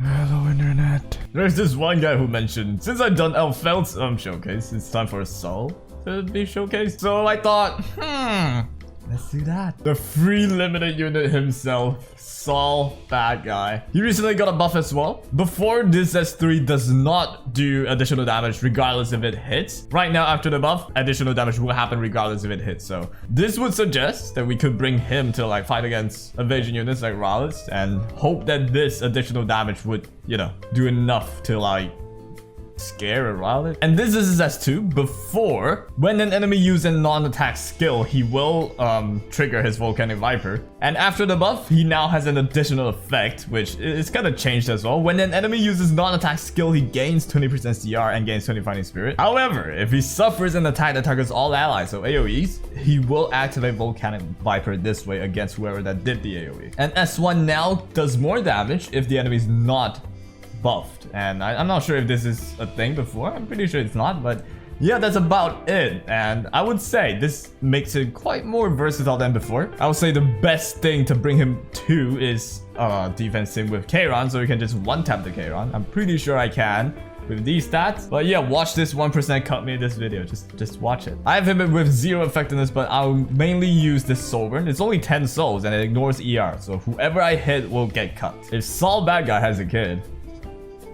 Hello, internet. There's this one guy who mentioned, since I've done Elfeld's showcase, it's time for a Sol to be showcased. So I thought, let's do that. The free limited unit himself, Sol Badguy. He recently got a buff as well. Before, this S3 does not do additional damage regardless if it hits. Right now, after the buff, additional damage will happen regardless if it hits. So this would suggest that we could bring him to like fight against evasion units like Rallis and hope that this additional damage would, you know, do enough to like scare a Rallis. And this is his S2 before. When an enemy uses a non-attack skill, he will trigger his Volcanic Viper. And after the buff, he now has an additional effect, which is kind of changed as well. When an enemy uses non-attack skill, he gains 20% CR and gains 20 Fighting Spirit. However, if he suffers an attack that targets all allies, so AoEs, he will activate Volcanic Viper this way against whoever that did the AoE. And S1 now does more damage if the enemy is not buffed. And I'm not sure if this is a thing before. I'm pretty sure it's not, but yeah, that's about it. And I would say this makes it quite more versatile than before. I would say the best thing to bring him to is defense sim with Kayron, so you can just one-tap the Kayron. I'm pretty sure I can with these stats. But yeah, watch this 1% cut me this video. Just watch it. I have him with 0 effectiveness, but I'll mainly use this Sovereign. It's only 10 souls and it ignores ER, so whoever I hit will get cut. If Sol Badguy has a kid,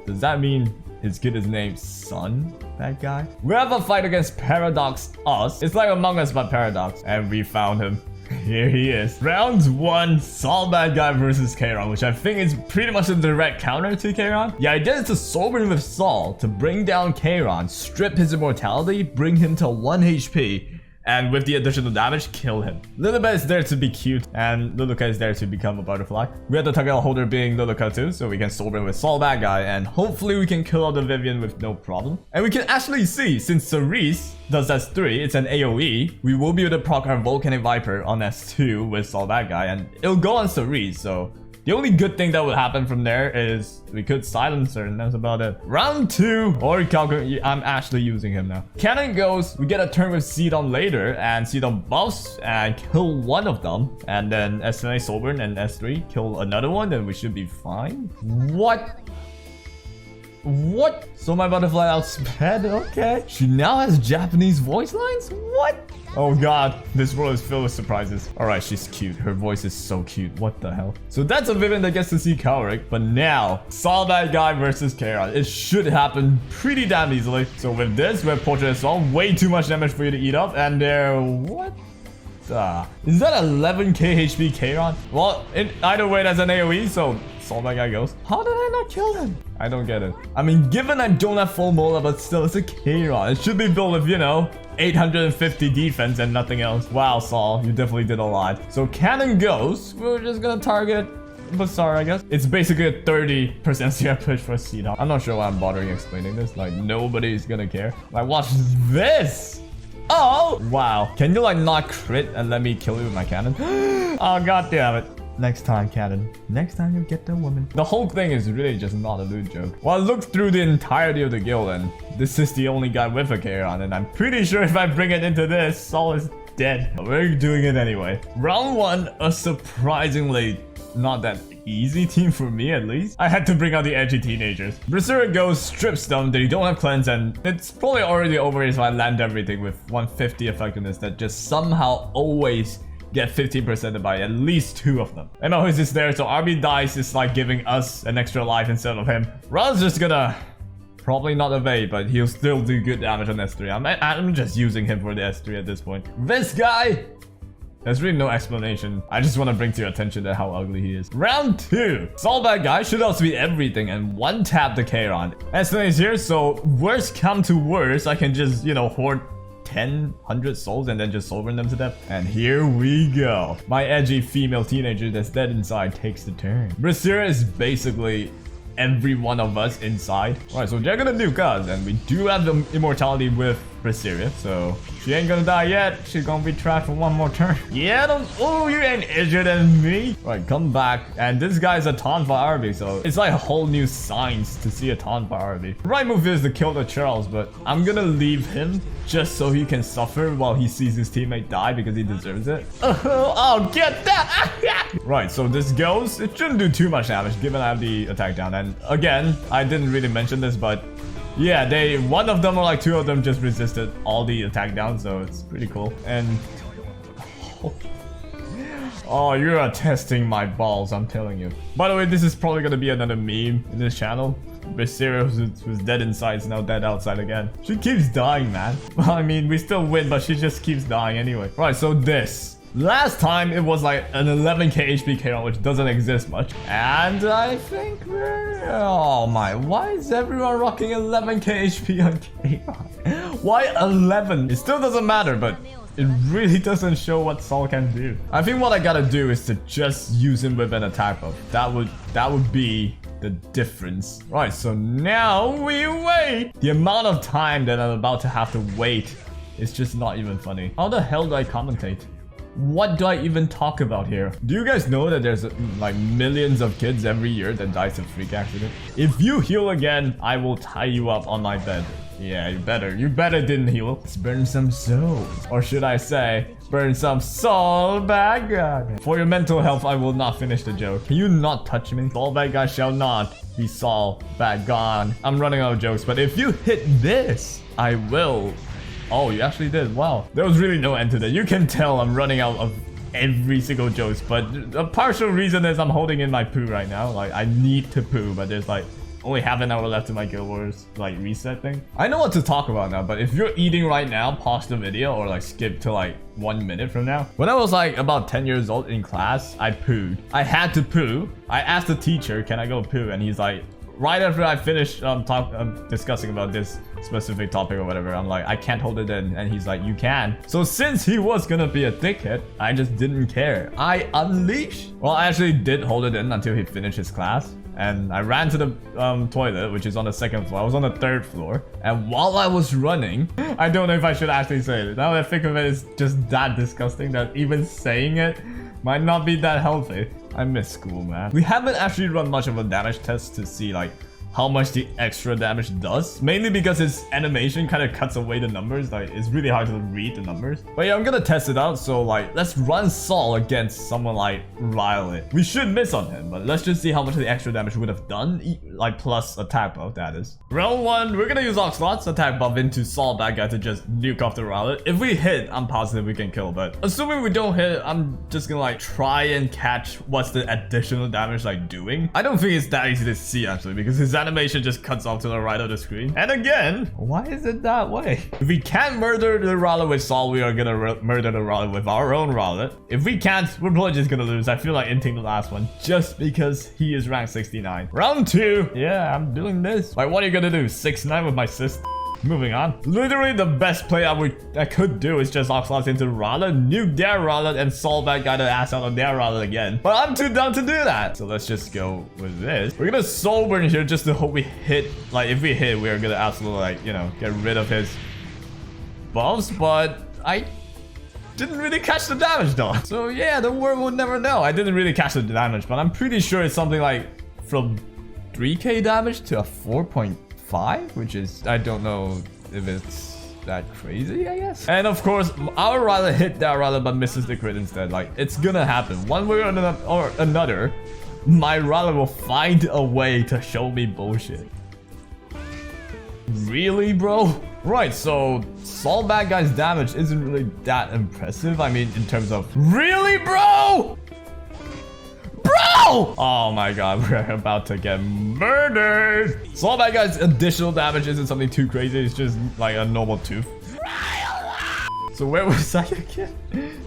does that mean his kid is named Son Badguy? We have a fight against Paradox Us. It's like Among Us but Paradox. And we found him. Here he is. Round 1, Sol Badguy versus Kayron, which I think is pretty much a direct counter to Kayron. The idea is to Sovereign with Sol to bring down Kayron, strip his immortality, bring him to 1 HP, and with the additional damage, kill him. Lilibet is there to be cute, and Luluka is there to become a butterfly. We have the target holder being Luluka too, so we can Sovereign with Sol Badguy, and hopefully we can kill out the Vivian with no problem. And we can actually see, since Cerise does S3, it's an AoE, we will be able to proc our Volcanic Viper on S2 with Sol Badguy, and it'll go on Cerise, so the only good thing that would happen from there is we could silence her, and that's about it. Round 2, or calculate. I'm actually using him now. Cannon goes, we get a turn with Sidon later, and Sidon buffs and kill one of them, and then S9 Sovereign and S3 kill another one, then we should be fine. What? So my butterfly outsped? Okay. She now has Japanese voice lines? What? Oh god, this world is filled with surprises. Alright, she's cute. Her voice is so cute. What the hell? So that's a Vivian that gets to see Cowrick. But now, Sol Badguy versus Kayron. It should happen pretty damn easily. So with this, we have Portrait as well. Way too much damage for you to eat up. And there, what? Is that 11k HP Kayron? Well, either way, that's an AoE, so Sol Badguy goes. How did I not kill him? I don't get it. I mean, given I don't have full mola, but still, it's a Kayron. It should be built with, you know, 850 defense and nothing else. Wow, Sol, you definitely did a lot. So Cannon goes. We're just gonna target Basar, I guess. It's basically a 30% CR push for Sidon. I'm not sure why I'm bothering explaining this. Like, nobody's gonna care. Like, watch this. Oh! Wow. Can you, like, not crit and let me kill you with my cannon? Oh, god damn it. Next time, Cannon. Next time you get the woman. The whole thing is really just not a loot joke. Well, I looked through the entirety of the guild, and this is the only guy with a Kayron, and I'm pretty sure if I bring it into this, Sol is dead. But we're doing it anyway. Round 1, a surprisingly not that easy team for me, at least. I had to bring out the edgy teenagers. Berserker goes, strips them, they don't have cleanse, and it's probably already over if I land everything with 150 effectiveness that just somehow always get 15% by at least 2 of them. And always is there, so RB dice is like giving us an extra life instead of him. Ra's just gonna probably not evade, but he'll still do good damage on S3. I'm just using him for the S3 at this point. This guy, there's really no explanation. I just want to bring to your attention that how ugly he is. Round 2. Sol Badguy should also be everything and one tap the Kayron. S9 is here, so worst come to worst, I can just, you know, hoard 100 souls and then just Sovereign them to death. And here we go. My edgy female teenager that's dead inside takes the turn. Brasira is basically every one of us inside. Alright, so they're gonna nuke us, and we do have the immortality with Berseria, so she ain't gonna die yet. She's gonna be trapped for one more turn. Yeah, don't. Oh, you ain't injured than me. Right, come back. And this guy's a taunt for RB, so it's like a whole new science to see a taunt for RB. Right move is to kill the Charles, but I'm gonna leave him just so he can suffer while he sees his teammate die because he deserves it. Oh, get that! Right, so this goes. It shouldn't do too much damage given I have the attack down. And again, I didn't really mention this, but yeah, one of them or like two of them just resisted all the attack down, so it's pretty cool. And oh, you're testing my balls, I'm telling you. By the way, this is probably gonna be another meme in this channel. Berseria was dead inside is now dead outside again. She keeps dying, man. Well, I mean, we still win, but she just keeps dying anyway. Right, so this. Last time it was like an 11k HP KO, which doesn't exist much. And I think we're... Oh my, why is everyone rocking 11k HP on KO? Why 11? It still doesn't matter, but it really doesn't show what Saul can do. I think what I gotta do is to just use him with an attack buff. That would be the difference. Right, so now we wait. The amount of time that I'm about to have to wait is just not even funny. How the hell do I commentate? What do I even talk about here? Do you guys know that there's like millions of kids every year that dies in freak accident? If you heal again, I will tie you up on my bed. Yeah, you better didn't heal. Let's burn some souls. Or should I say, burn some soul, Badguy. For your mental health, I will not finish the joke. Can you not touch me? Soul Badguy shall not be Saul Badguy. I'm running out of jokes, but if you hit this, I will. Oh, you actually did. Wow. There was really no end to that. You can tell I'm running out of every single jokes, but a partial reason is I'm holding in my poo right now. Like, I need to poo, but there's like only half an hour left in my Guild Wars like reset thing. I know what to talk about now, but if you're eating right now, pause the video or like skip to like 1 minute from now. When I was like about 10 years old in class, I pooed. I had to poo. I asked the teacher, can I go poo? And he's like, right after I finished discussing about this specific topic or whatever, I'm like, I can't hold it in. And he's like, you can. So since he was gonna be a dickhead, I just didn't care. I unleashed. Well, I actually did hold it in until he finished his class. And I ran to the toilet, which is on the 2nd floor. I was on the 3rd floor. And while I was running, I don't know if I should actually say it. Now that I think of it, it's just that disgusting that even saying it might not be that healthy. I miss school, man. We haven't actually run much of a damage test to see like how much the extra damage does. Mainly because his animation kind of cuts away the numbers. Like, it's really hard to read the numbers. But yeah, I'm gonna test it out. So like, let's run Saul against someone like Rylet. We should miss on him, but let's just see how much the extra damage would have done. Like, plus attack buff, that is. Round 1, we're gonna use Oxlot's attack buff into Saul Badguy to just nuke off the Rylet. If we hit, I'm positive we can kill, but assuming we don't hit, I'm just gonna like try and catch what's the additional damage like doing. I don't think it's that easy to see actually, because his animation just cuts off to the right of the screen. And again, why is it that way? If we can't murder the Rylet with Saul, we are gonna murder the Rylet with our own Rylet. If we can't, we're probably just gonna lose. I feel like ending the last one just because he is rank 69. Round 2. Yeah, I'm doing this. Like, what are you gonna do? 6-9 with my sis? Moving on. Literally the best play I could do is just Oxlot into Rylet, nuke their Rylet, and Saul Badguy the ass out of their Rylet again. But I'm too dumb to do that. So let's just go with this. We're gonna soul burn here just to hope we hit. Like, if we hit, we're gonna absolutely, like, you know, get rid of his buffs. But I didn't really catch the damage though. So yeah, the world would never know. I didn't really catch the damage, but I'm pretty sure it's something like from 3k damage to a 4.5, which is, I don't know if it's that crazy, I guess. And of course, our Rylet hit that Rylet but misses the crit instead. Like, it's gonna happen one way or another. My Rylet will find a way to show me bullshit. Really, bro? Right, so Saul Badguy's damage isn't really that impressive. I mean, in terms of... Really, bro? Bro! Oh my god, we're about to get murdered. Saul Badguy's additional damage isn't something too crazy. It's just like a normal tooth. So where was I again?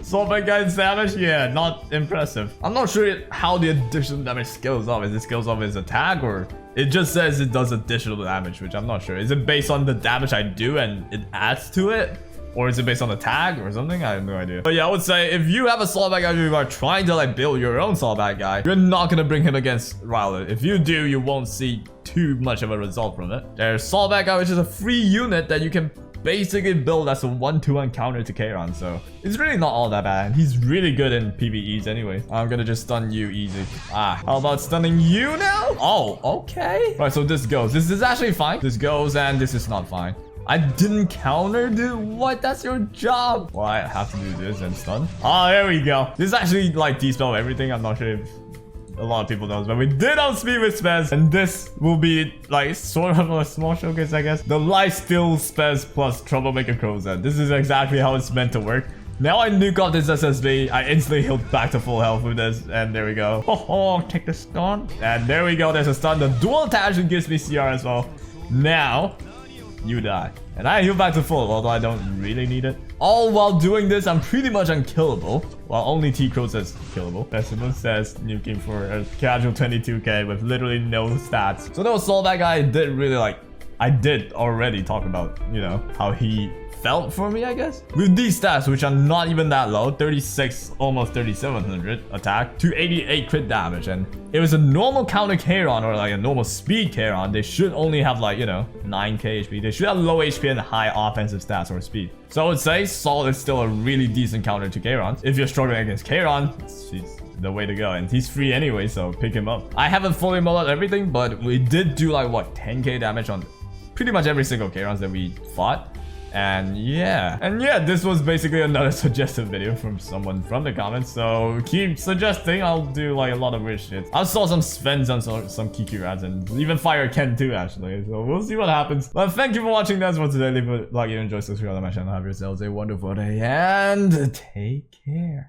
Saul Badguy's damage? Yeah, not impressive. I'm not sure how the additional damage scales off. Is it scales off his attack, or it just says it does additional damage, which I'm not sure. Is it based on the damage I do and it adds to it? Or is it based on the tag or something? I have no idea. But yeah, I would say if you have a Saul Badguy, you are trying to like build your own Saul Badguy, you're not gonna bring him against Rylet. If you do, you won't see too much of a result from it. There's Saul Badguy, which is a free unit that you can basically built as a 1-to-1 counter to Kairon, so it's really not all that bad. He's really good in PvEs anyway. I'm gonna just stun you easy. How about stunning you now? Oh, okay. Right, so this goes. This is actually fine. This goes, and this is not fine. I didn't counter, dude. What? That's your job. Well, I have to do this and stun. Oh, there we go. This is actually like dispel everything. I'm not sure if a lot of people know, but we did outspeed with spez, and this will be like sort of a small showcase, I guess. The lifesteal spez plus troublemaker crowset. This is exactly how it's meant to work. Now I nuke off this SSB, I instantly healed back to full health with this, and there we go. Oh, take the stun. And there we go, there's a stun. The dual attachment gives me CR as well. Now, you die. And I heal back to full, although I don't really need it. All while doing this, I'm pretty much unkillable. While only T-Crow says killable. Decimal says nuking for a casual 22k with literally no stats. So no, that guy did really like... I did already talk about, you know, how he felt for me, I guess. With these stats, which are not even that low, 36, almost 3700 attack, 288 crit damage, and it was a normal counter Kairon or like a normal speed Kairon, they should only have like, you know, 9k HP. They should have low HP and high offensive stats or speed. So I would say Saul is still a really decent counter to Kairon. If you're struggling against Kairon, he's the way to go, and he's free anyway, so pick him up. I haven't fully modeled everything, but we did do like what, 10k damage on pretty much every single Kairons that we fought. And yeah, this was basically another suggested video from someone from the comments, so keep suggesting. I'll do like a lot of weird shit. I saw some Svens and some Kiki rats, and even Fire Ken too, actually, so we'll see what happens. But thank you for watching. That's for today. Leave a like if you enjoyed, subscribe to my channel. Have yourselves a wonderful day and take care.